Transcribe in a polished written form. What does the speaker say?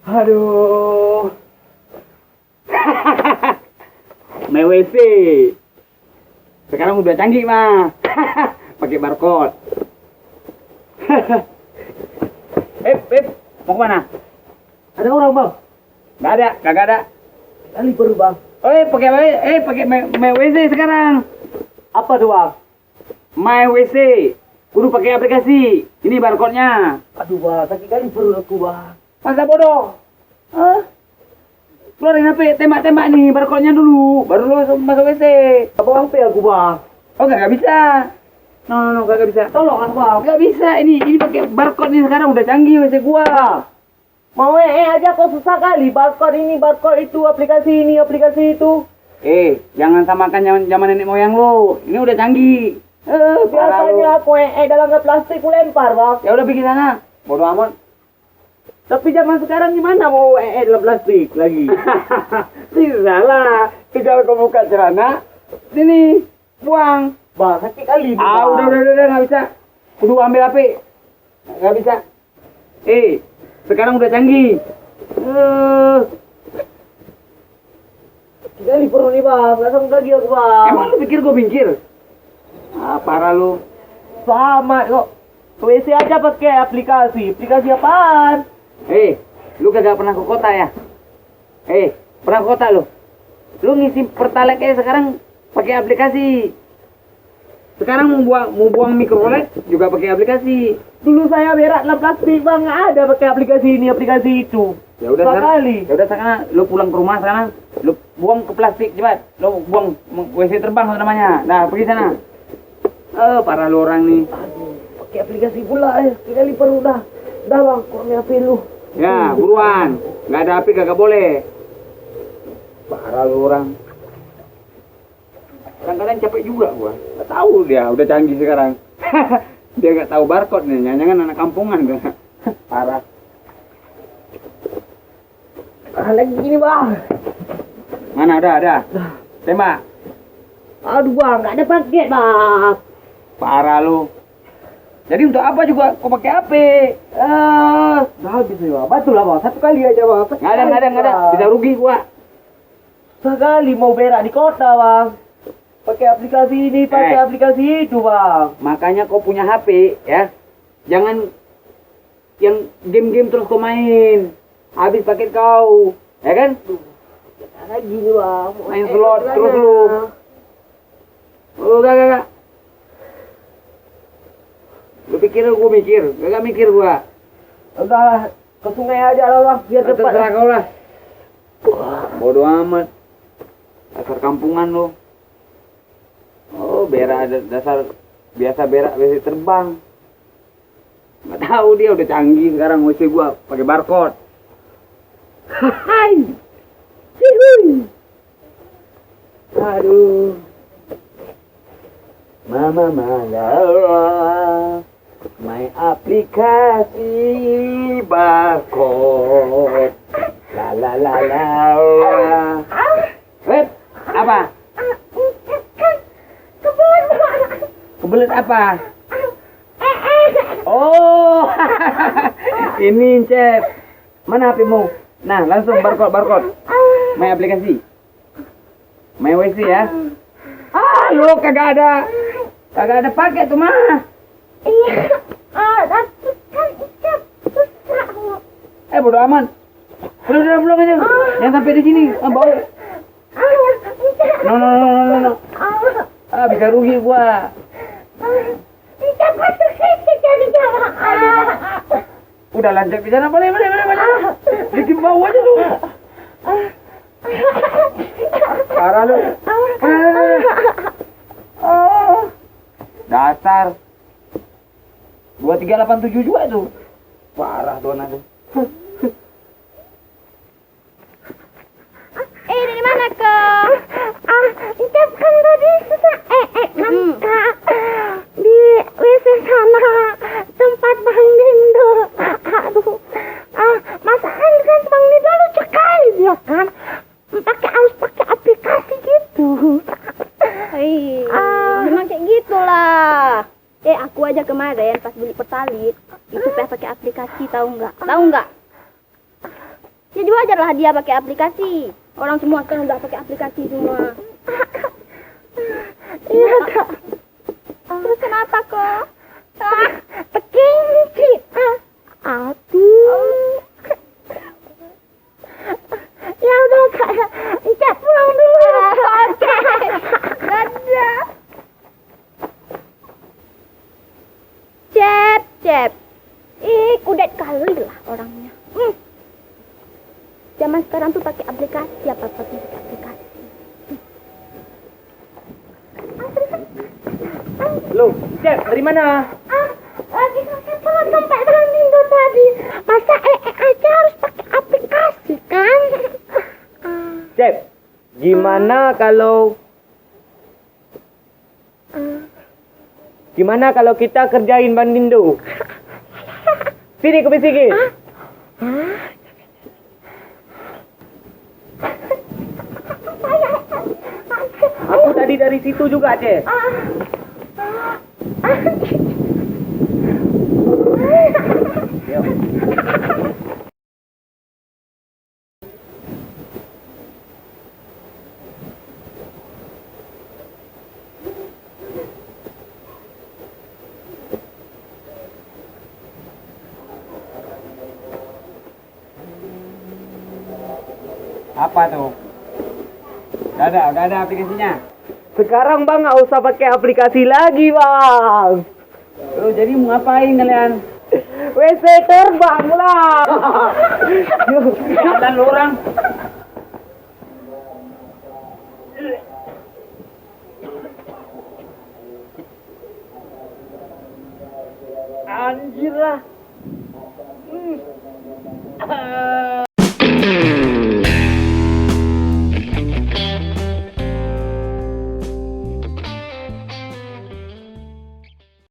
Aduh. MWC. Sekarang udah canggih mah. Pakai barcode. Mau kemana? Ada orang bang? Nggak ada, kagak ada. Kali baru bang. Pakai MWC sekarang. Apa tuh bang? MyWC. Kudu pakai aplikasi. Ini barcode-nya. Aduh bang, sakit kali perut aku bang. Masa bodoh? Keluarin HP, tembak-tembak nih barcode-nya dulu. Baru lu masuk WC. Apa HP aku bang? Oh, nggak bisa. No, kagak bisa. Tolong aku bang. Nggak bisa. Ini pakai barcode nih sekarang udah canggih WC gua. Mau aja kok susah kali. Barcode ini, barcode itu, aplikasi ini, aplikasi itu. Jangan samakan zaman nenek moyang lu. Ini udah canggih. Biasanya aku dalam plastik ku lempar bang. Ya udah bikin sana. Bodoh amat. Tapi zaman sekarang gimana mau dalam plastik lagi? Tidak lah. Tinggal kau buka celana. Sini, buang. Bang, sakit kali. Udah, nggak bisa. Kudu ambil HP. Nggak bisa. Sekarang udah canggih. Kali perlu nih bang, nggak sanggup lagi aku bang. Emang lu pikir gue bingkir? Parah lu. Sama kok. WC aja pakai aplikasi. Aplikasi apaan? Lu kagak pernah ke kota ya? Pernah ke kota lu? Lu ngisi pertalite aja sekarang pakai aplikasi. Sekarang mau buang mikrolet juga pakai aplikasi. Dulu saya berak dalam plastik bang, nggak ada pakai aplikasi ini, aplikasi itu. Ya udah sekarang lu pulang ke rumah sekarang, lu buang ke plastik cepat. Lu buang WC terbang namanya. Nah, pergi sana. Parah lu orang nih. Aduh, pakai aplikasi pula sekali perlu dah. Dah bang, kok HP lu. Ya, buruan. Nggak ada api kagak boleh. Parah lu orang. Kadang-kadang capek juga gua. Nggak tahu dia udah canggih sekarang. Dia nggak tahu barcode nih. Jangan anak kampungan gua. Parah. Lagi gini bang. Mana ada. Tembak. Aduh bang, nggak ada paket bang. Parah lu. Jadi untuk apa juga kau pakai HP? Dah habis nih bang. Betul lah bang, satu kali aja bang. Nggak ada. Bisa rugi gua. Sekali mau berak di kota bang. Pakai aplikasi ini, pakai aplikasi itu bang. Makanya kau punya HP ya. Jangan yang game-game terus kau main. Habis paket kau. Ya kan? Lagi nih bang. Main slot terus lu. Gak. Lu pikir gua mikir? Gak mikir gua. Udah ke sungai aja lah bang, biar cepat. Terserah kau lah. Bodoh amat. Dasar kampungan lu. Berak ada dasar biasa berak WC terbang. Nggak tahu dia udah canggih sekarang WC gua pakai barcode. Hai. Hihui. Aduh. Mama malah main aplikasi barcode. La. Apa? Kebelet apa? Ini Cep. Mana HP-mu? Nah, langsung barcode. Main aplikasi. Main WC ya. Lu kagak ada paket tuh mah. Iya. Tapi kan susah. Bodo amat. Udah belum aja. Yang sampai di sini, bawa. No. Bisa rugi gua. Udah lanjut di sana, boleh. Bikin bau aja lu. Parah lu. Dasar. 2387 juga tuh. Parah tuh anak tuh. Dari mana kau? Icap kan tadi susah nangka di WC sana tempat Bang Dindo. Aduh, masakan kan Bang Dindo lucu kali dia kan, harus pakai aplikasi gitu. Memang kayak gitulah. Aku aja kemarin pas beli pertalit itu pakai aplikasi, tahu nggak? Jadi wajarlah dia pakai aplikasi. Orang semua sekarang udah pakai aplikasi semua. Iya kak. Terus kenapa kok? Pekinci. Aduh. Ya udah kak. Cep pulang dulu. Oke. Dadah. Cep. Kudet kali lah orangnya. Zaman sekarang tuh pakai aplikasi, apa-apa pakai aplikasi. Loh, Cep, dari mana? Lagi sama tempat Ramindo tadi. Masa aja harus pakai aplikasi kan? Cep, gimana kalau kita kerjain Bandindo? Sini ke bisikin. Aku tadi dari situ juga, Cep. Apa tuh? Udah ada aplikasinya. Sekarang bang nggak usah pakai aplikasi lagi bang. Loh, jadi mau ngapain kalian? WC terbang lah. Dan orang. Anjir lah.